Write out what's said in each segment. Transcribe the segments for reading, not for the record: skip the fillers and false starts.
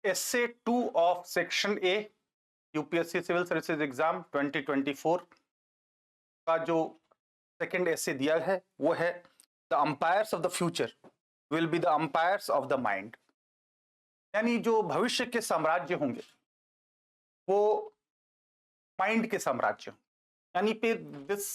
essay 2 of section A UPSC civil services exam 2024 का जो second essay दिया है वो है the empires of the future will be the empires of the mind. यानी जो भविष्य के साम्राज्य होंगे वो माइंड के साम्राज्य। यानी पे this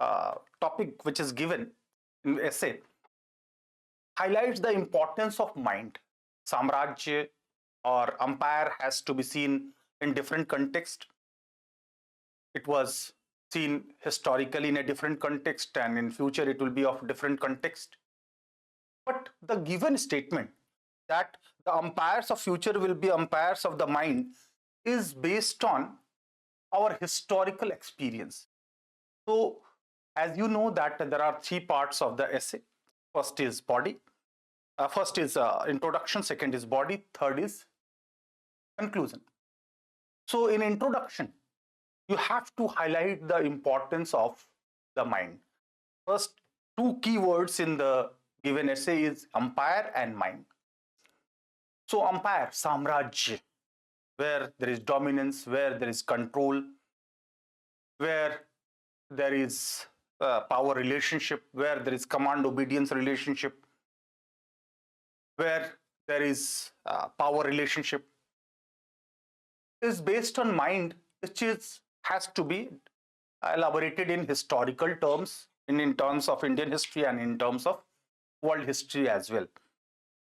topic which is given in essay highlights the importance of mind. Samrajya or empire has to be seen in different context. It was seen historically in a different context, and in future it will be of different context. But the given statement that the empires of future will be empires of the mind is based on our historical experience. So, as you know that there are three parts of the essay. First is body, first is introduction, second is body, third is conclusion. So in introduction, you have to highlight the importance of the mind. First, two keywords in the given essay is empire and mind. So empire, samrajya, where there is dominance, where there is control, where there is power relationship, where there is command obedience relationship, where there is power relationship, is based on mind, which is has to be elaborated in historical terms, in terms of Indian history and in terms of world history as well.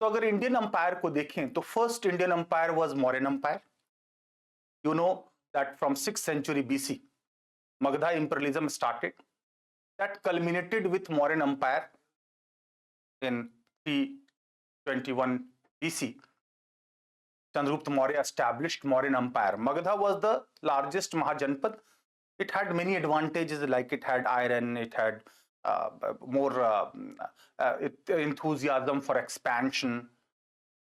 तो अगर Indian umpire को देखें तो first Indian umpire was Mauryan umpire. You know that from 6th century BC, Magadha imperialism started. That culminated with Mauryan Empire in 321 BC. Chandragupta Maurya established Mauryan Empire. Magadha was the largest Mahajanpad. It had many advantages, like it had iron, it had more enthusiasm for expansion.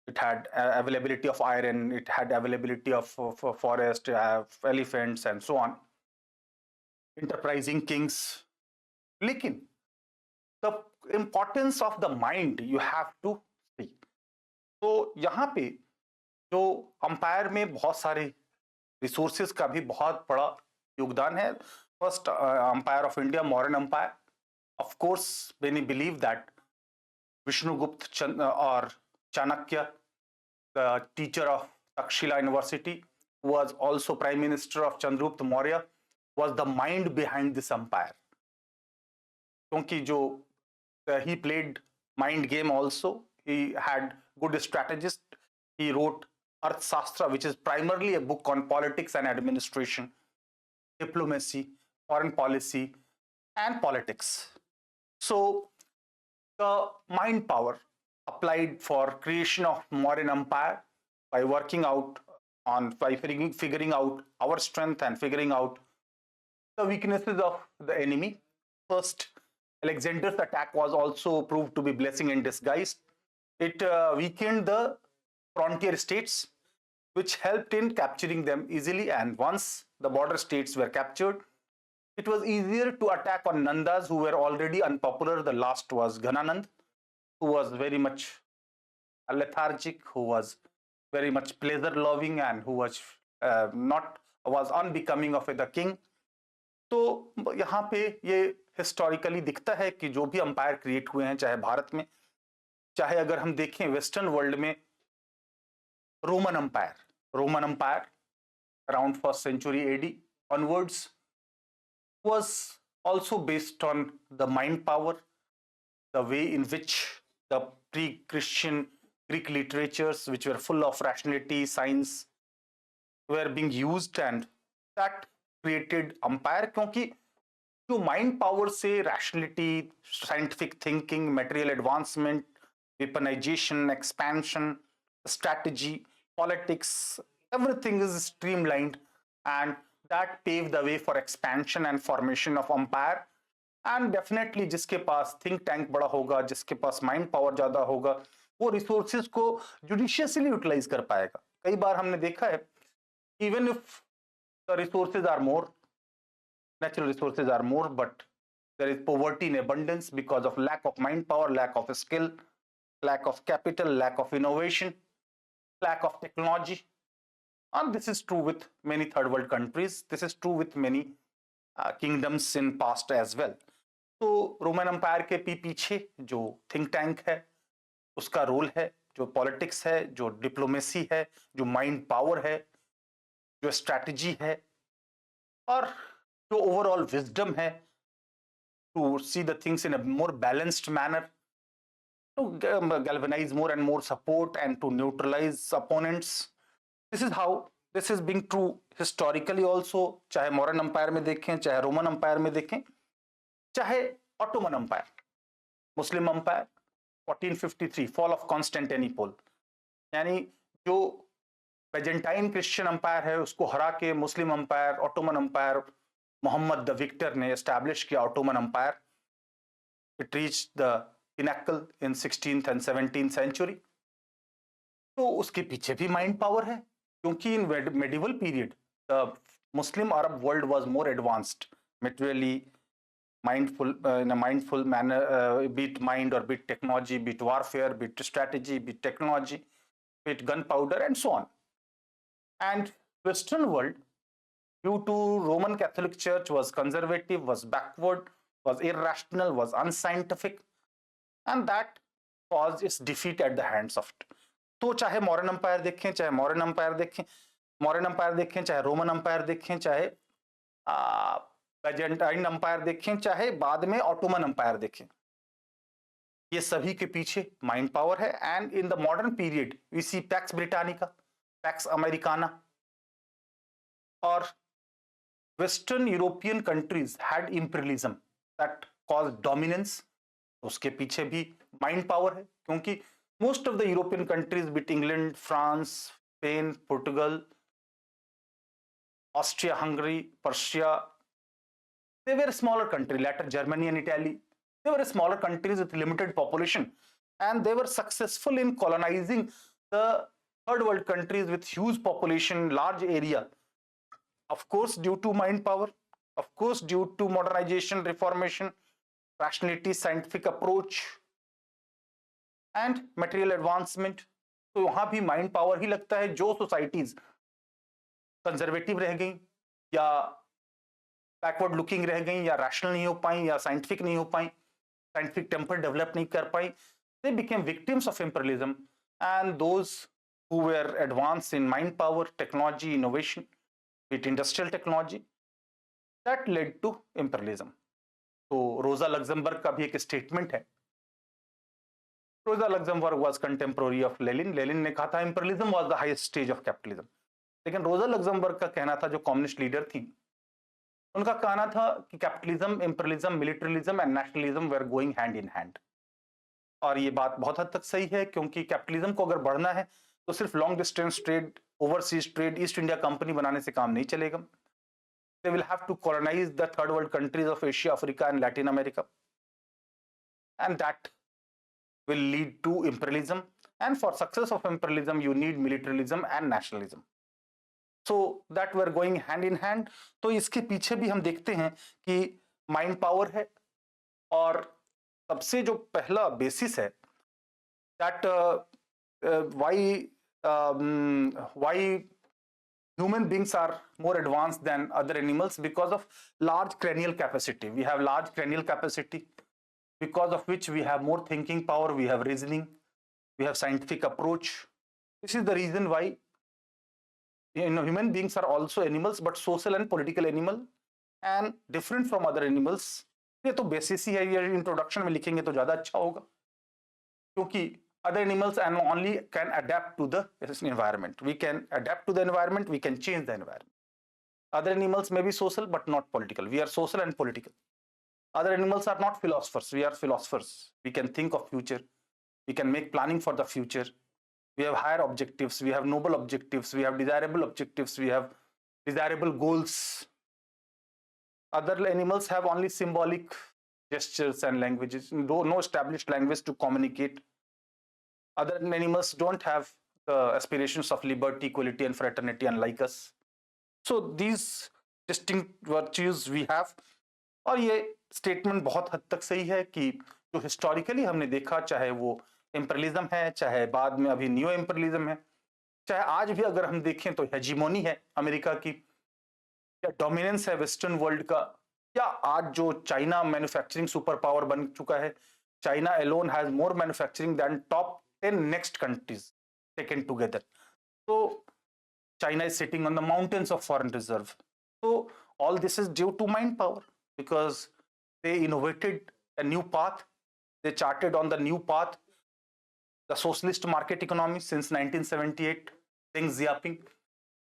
It had availability of iron, it had availability of forest, elephants, and so on. Enterprising kings. Lekin, the importance of the mind you have to see. तो यहाँ पे जो umpire में बहुत सारे resources का भी बहुत बड़ा योगदान है. First empire of India, Mauryan empire. Of course many believe that Vishnugupta और Chanakya, the teacher of Takshashila university, was also prime minister of Chandragupta Maurya, was the mind behind this empire. क्योंकि जो he played mind game also, he had good strategist. He wrote Arthashastra, which is primarily a book on politics and administration, diplomacy, foreign policy, and politics. So the mind power applied for creation of Mauryan Empire by working out on, by figuring out our strength and figuring out the weaknesses of the enemy. First, Alexander's attack was also proved to be blessing in disguise. It weakened the frontier states, which helped in capturing them easily. And once the border states were captured, it was easier to attack on Nandas, who were already unpopular. The last was Ghananand, who was very much lethargic, who was very much pleasure-loving, and who was was unbecoming of the king. तो यहाँ पे ये historically दिखता है कि जो भी umpire create हुए हैं, चाहे भारत में, चाहे अगर हम देखें वेस्टर्न वर्ल्ड में, Roman umpire around 1st century AD onwards was also based on the mind power, the way in which the pre-Christian Greek literatures, which were full of rationality, science, were being used, and that created empire. क्योंकि जो mind power से rationality, scientific thinking, material advancement, weaponization, expansion, strategy, politics, everything is streamlined, and that paved the way for expansion and formation of empire. And definitely जिसके पास think tank बड़ा होगा, जिसके पास mind power ज़्यादा होगा, वो resources को judiciously utilize कर पाएगा. कई बार हमने देखा है, even if the resources are more, natural resources are more, but there is poverty in abundance because of lack of mind power, lack of skill, lack of capital, lack of innovation. lack of technology. And this is true with many third world countries. This is true with many kingdoms in past as well. तो Roman empire के पीछे जो think tank है, उसका role है, जो politics है, जो डिप्लोमेसी है, जो माइंड पावर है, जो स्ट्रैटेजी है, और जो ओवरऑल विजडम है to see the things in a more balanced manner, to galvanize more and more support and to neutralize opponents. This is how this is being true historically also, चाहे modern empire में देखें, चाहे Roman empire में देखें, चाहे Ottoman empire, Muslim empire 1453, fall of Constantinople, यानी जो Byzantine Christian empire है उसको हरा के Muslim empire, Ottoman empire, Mohammed the victor ने एस्टैब्लिश किया Ottoman empire. It reach the pinnacle in 16th and 17th century. तो उसके पीछे भी माइंड पावर है, क्योंकि in medieval period the Muslim Arab world was more advanced materially, mindful, in a mindful manner, be it mind or be it technology, be it warfare, be it strategy, be it technology, be it gunpowder, and so on. And Western world, due to Roman Catholic Church, was conservative, was backward, was irrational, was unscientific, and that caused its defeat at the hands of it. तो चाहे modern empire देखें, चाहे modern empire देखें, modern empire देखें, चाहे Roman empire देखें, चाहे Byzantine empire देखें, चाहे बाद में ऑटोमन एम्पायर देखें, ये सभी के पीछे माइंड पावर है. And in the modern period we see pax Britannica, pax Americana, और western European countries had imperialism that caused dominance. उसके पीछे भी माइंड पावर है, क्योंकि most of the European countries be it England, France, Spain, Portugal, Austria, Hungary, Persia, they were a smaller country, later Germany and Italy, they were smaller countries with limited population, and they were successful in colonizing the third world countries with huge population, large area, of course due to mind power, of course due to modernization, reformation, rationality, scientific approach and material advancement. तो वहां भी mind power ही लगता है. जो societies conservative रह गई, या backward looking रह गई, या रैशनल नहीं हो पाई, या साइंटिफिक नहीं हो पाई, साइंटिफिक टेम्पर डेवलप नहीं कर पाई, they became victims of imperialism. And those who were advanced in mind power, technology, innovation, with industrial technology, that led to imperialism. तो रोजा लग्जमबर्ग का भी एक स्टेटमेंट है. रोजा Luxembourg was contemporary of Lenin. Lenin ने कहा था imperialism was the highest stage of capitalism. लेकिन रोजा लग्जमबर्ग का कहना था, जो कम्युनिस्ट लीडर थी, उनका कहना था कि capitalism, imperialism, militarism and nationalism were going hand in hand. और ये बात बहुत हद तक सही है, क्योंकि कैपिटलिज्म को अगर बढ़ना है तो सिर्फ long distance trade, overseas trade, East India company बनाने से काम नहीं चलेगा. They will have to colonize the third world countries of Asia, Africa and Latin America, and that will lead to imperialism. And for success of imperialism you need militarism and nationalism. So that were going hand in hand. तो इसके पीछे भी हम देखते हैं कि mind power है. और सबसे जो पहला बेसिस है, that why human beings are more advanced than other animals, because of large cranial capacity. We have large cranial capacity, because of which we have more thinking power, we have reasoning, we have scientific approach. This is the reason why human beings are also animals, but social and political animal, and different from other animals. ये तो basis ही है, ये introduction में लिखेंगे तो ज्यादा अच्छा होगा, क्योंकि other animals and only can adapt to the environment. We can adapt to the environment, we can change the environment. Other animals may be social but not political. We are social and political. Other animals are not philosophers, we are philosophers. We can think of future, we can make planning for the future. We have higher objectives, we have noble objectives, we have desirable objectives, we have desirable goals. Other animals have only symbolic gestures and languages, no established language to communicate. Other animals don't have the aspirations of liberty, equality, and fraternity unlike us. So these distinct virtues we have. और ये statement बहुत हद तक सही है कि जो historically हमने देखा, चाहे वो इंपीरियलिज्म है, चाहे बाद में अभी न्यू इंपीरियलिज्म है, चाहे आज भी अगर हम देखें तो हेजीमोनी है अमेरिका की, या डोमिनेंस है वेस्टर्न वर्ल्ड का, या आज जो चाइना मैन्युफैक्चरिंग सुपर पावर बन चुका है, China alone has more manufacturing than top 10 next countries taken together. So China is sitting on the mountains of foreign reserve. So all this is due to mind power because they innovated a new path. They charted on the new path, the socialist market economy since 1978, Deng Xiaoping.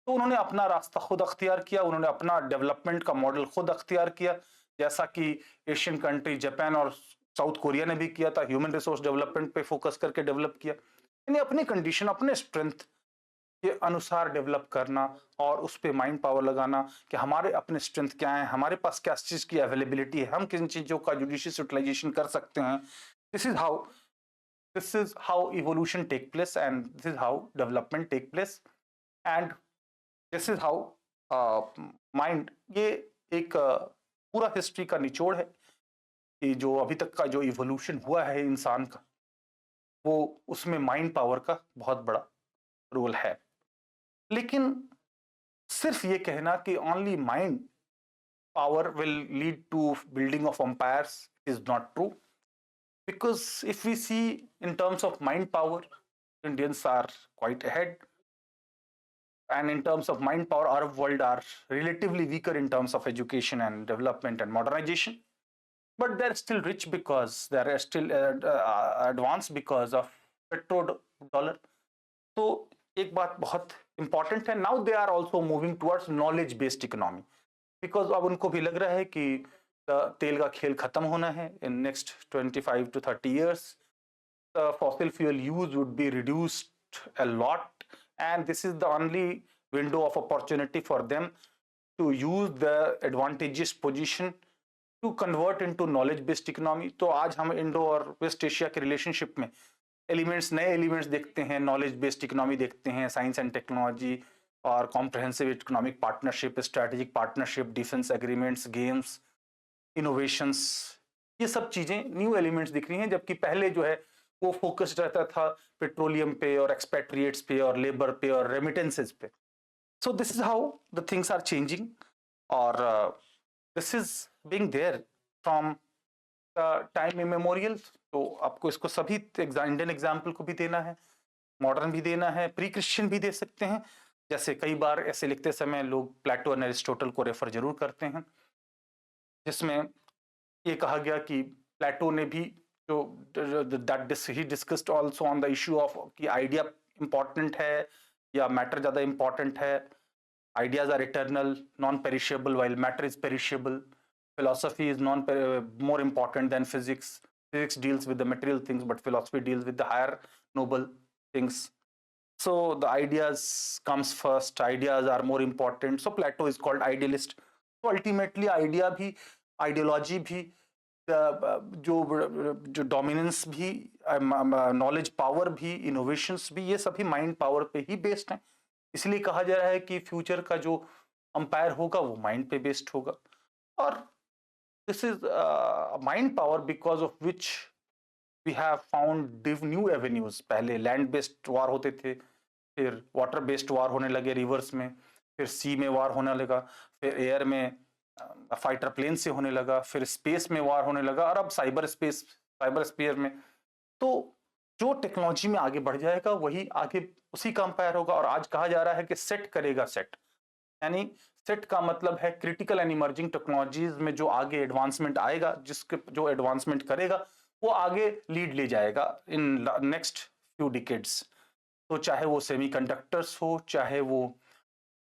तो उन्होंने अपना रास्ता खुद अख्तियार किया, उन्होंने अपना development का मॉडल खुद अख्तियार किया, जैसा कि एशियन कंट्री जापान और साउथ कोरिया ने भी किया था, ह्यूमन रिसोर्स डेवलपमेंट पे फोकस करके डेवलप किया. यानी अपनी कंडीशन, अपने स्ट्रेंथ के अनुसार डेवलप करना और उस पर माइंड पावर लगाना कि हमारे अपने स्ट्रेंथ क्या है, हमारे पास क्या चीज़ की अवेलेबिलिटी है, हम किन चीज़ों का जुडिशियस यूटिलाइजेशन कर सकते हैं. This is how evolution take place and this is how development take place and this is how mind. ये एक पूरा हिस्ट्री का निचोड़ है कि जो अभी तक का जो इवोल्यूशन हुआ है इंसान का, वो उसमें माइंड पावर का बहुत बड़ा रोल है. लेकिन सिर्फ ये कहना कि only mind power will lead to building of empires is not true, because if we see in terms of mind power, Indians are quite ahead, and in terms of mind power, Arab world are relatively weaker in terms of education and development and modernization, but they're still rich because they're still advanced because of petrodollar. तो एक बात बहुत important है, now they are also moving towards knowledge based economy, because अब उनको भी लग रहा है कि तेल का खेल खत्म होना है in next 25 to 30 years. The fossil fuel use would be reduced a lot, and this is the only window of opportunity for them to use the advantageous position to convert into knowledge based economy. तो आज हम Indo और waste Asia के relationship में elements, नए elements देखते हैं, knowledge based economy देखते हैं, साइंस एंड टेक्नोलॉजी और comprehensive economic partnership, strategic partnership, defence agreements, games, innovations, ये सब चीजें न्यू एलिमेंट्स दिख रही हैं, जबकि पहले जो है वो फोकस्ड रहता था पेट्रोलियम पे और एक्सपेट्रिएट्स पे और लेबर पे और रेमिटेंसेस पे. So this is how the things are changing, और this is being there from the time immemorial. तो आपको इसको सभी इंडियन एग्जाम्पल को भी देना है, मॉडर्न भी देना है, प्री क्रिश्चियन भी दे सकते हैं. जैसे कई बार ऐसे लिखते समय लोग प्लेटो और एरिस्टोटल को रेफर जरूर करते हैं, जिसमें ये कहा गया कि प्लेटो ने भी जो that he discussed also on the issue of कि आइडिया इंपॉर्टेंट है या मैटर ज़्यादा इंपॉर्टेंट है. Ideas are eternal, non perishable, while matter is perishable. Philosophy is more important than physics. Physics deals with the material things, but philosophy deals with the higher noble things. So the ideas comes first. Ideas are more important. So Plato is called idealist. So ultimately, idea भी, ideology भी, जो dominance भी, knowledge power भी, innovations भी, ये सभी mind power पे ही based हैं. इसलिए कहा जा रहा है कि future का जो empire होगा वो mind पे based होगा. और this is mind power because of which we have found new avenues. पहले land based war होते थे, फिर water based war होने लगे रिवर्स में, फिर sea में war होने लगा, फिर air में फाइटर प्लेन से होने लगा, फिर स्पेस में वार होने लगा, और अब साइबर स्पेयर में. तो जो टेक्नोलॉजी में आगे बढ़ जाएगा वही आगे उसी का अंपायर होगा. और आज कहा जा रहा है कि सेट करेगा सेट, यानी सेट का मतलब है क्रिटिकल एंड इमर्जिंग टेक्नोलॉजीज में जो आगे एडवांसमेंट आएगा, जिसके जो एडवांसमेंट करेगा वो आगे लीड ले जाएगा इन नेक्स्ट फ्यू डिकेड्स. तो चाहे वो सेमीकंडक्टर्स हो, चाहे वो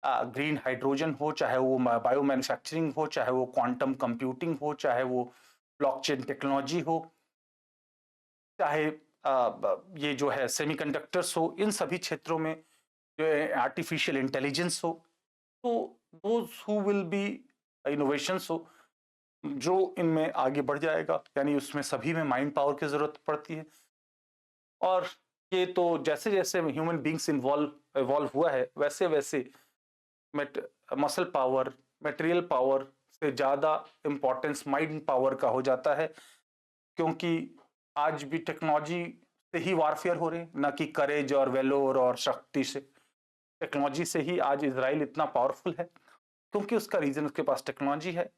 ग्रीन हाइड्रोजन हो, चाहे वो बायो मैन्युफैक्चरिंग हो, चाहे वो क्वांटम कंप्यूटिंग हो, चाहे वो ब्लॉकचेन टेक्नोलॉजी हो, चाहे ये जो है सेमीकंडक्टर्स हो, इन सभी क्षेत्रों में जो आर्टिफिशियल इंटेलिजेंस हो, तो those who will be innovations हो जो इनमें आगे बढ़ जाएगा, यानी उसमें सभी में माइंड पावर की जरूरत पड़ती है. और ये तो जैसे जैसे ह्यूमन बींग्स इवॉल्व हुआ है, वैसे वैसे मसल पावर, मटेरियल पावर से ज़्यादा इम्पोर्टेंस माइंड पावर का हो जाता है, क्योंकि आज भी टेक्नोलॉजी से ही वारफेयर हो रहे हैं, ना कि करेज और वेलोर और शक्ति से. टेक्नोलॉजी से ही आज इज़राइल इतना पावरफुल है, क्योंकि उसका रीज़न उसके पास टेक्नोलॉजी है।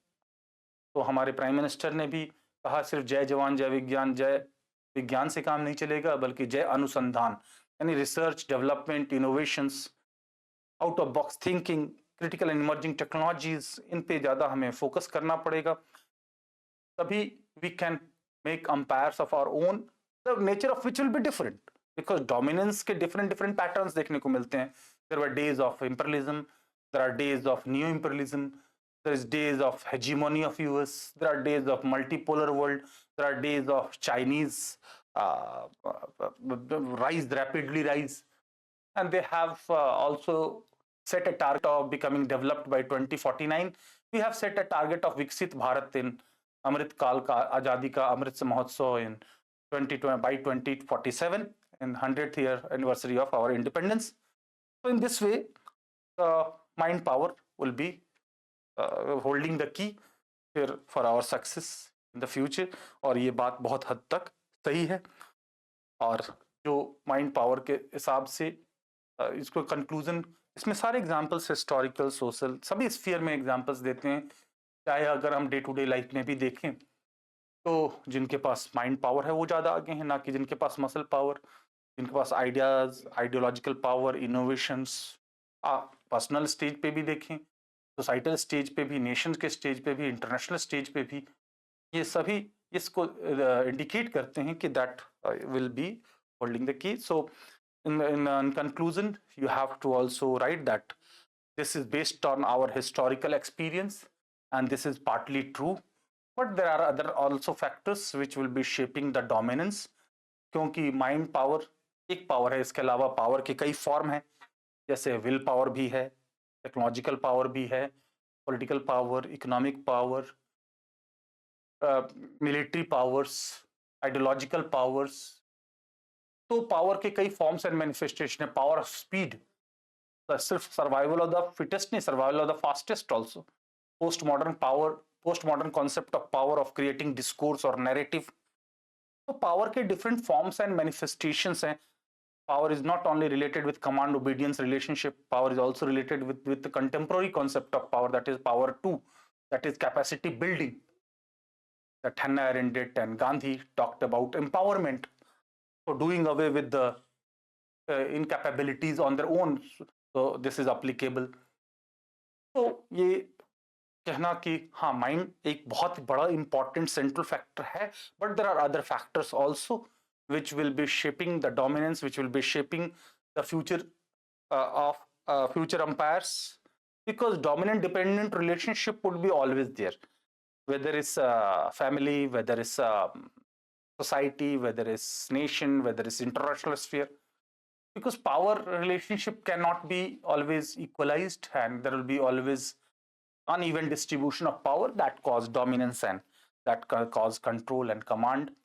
तो हमारे प्राइम मिनिस्टर ने भी कहा सिर्फ जय जवान जय विज्ञान, जय विज्ञान से काम नहीं चलेगा, बल्कि जय अनुसंधान, यानी research, development, innovations, out of box thinking, critical and emerging technologies, इन पे ज़्यादा हमें फोकस करना पड़ेगा। तभी we can make empires of our own, the nature of which will be different, because dominance के डिफरेंट डिफरेंट पैटर्न्स देखने को मिलते हैं। There were days of imperialism, there are days of new imperialism, there is days of hegemony of US, there are days of multipolar world, there are days of Chinese rapidly rise, and they have also set a target of becoming developed by 2049. We have set a target of Viksit Bharat in Amrit Kal ka Azadi ka Amrit Mahotsav in 2020 by 2047, in 100th year anniversary of our independence. So in this way, mind power will be holding the key फिर for our success in the future. और ये बात बहुत हद तक सही है। और जो माइंड पावर के हिसाब से इसको कंक्लूजन, इसमें सारे एग्जांपल्स हिस्टोरिकल, सोशल, सभी स्फीयर में एग्जांपल्स देते हैं। चाहे अगर हम डे टू डे लाइफ में भी देखें तो जिनके पास माइंड पावर है वो ज़्यादा आगे हैं, ना कि जिनके पास मसल पावर, जिनके पास ideas, ideological power, innovations. Personal stage पे भी देखें, सोसाइटल स्टेज पे भी, नेशन के स्टेज पे भी, इंटरनेशनल स्टेज पे भी, ये सभी इसको इंडिकेट करते हैं कि that will be holding the की। सो in conclusion, you have to also write that this is based on our historical experience and this is partly true, but there are other also factors which will be shaping the dominance, क्योंकि mind power एक power है, इसके अलावा power के कई form हैं, जैसे will power भी है, टेक्नोलॉजिकल पावर भी है, political power, economic power, military powers, ideological powers. तो पावर के कई फॉर्म्स एंड मैनिफेस्टेशन है। पावर ऑफ स्पीड, सिर्फ सर्वाइवल ऑफ द फिटेस्ट नहीं, survival of the fastest also. Post modern power, post modern concept of power of creating discourse और narrative. तो power के different forms and manifestations हैं। Power is not only related with command obedience relationship, power is also related with the contemporary concept of power, that is power 2, that is capacity building, that Hannah Arendt and Gandhi talked about empowerment, so doing away with the incapabilities on their own. So this is applicable. तो ये कहना कि हाँ mind एक बहुत बड़ा important central factor है, but there are other factors also which will be shaping the dominance, which will be shaping the future of future umpires, because dominant dependent relationship would be always there, whether it's family, whether it's society, whether it's nation, whether it's international sphere, because power relationship cannot be always equalized, and there will be always uneven distribution of power that cause dominance and that cause control and command.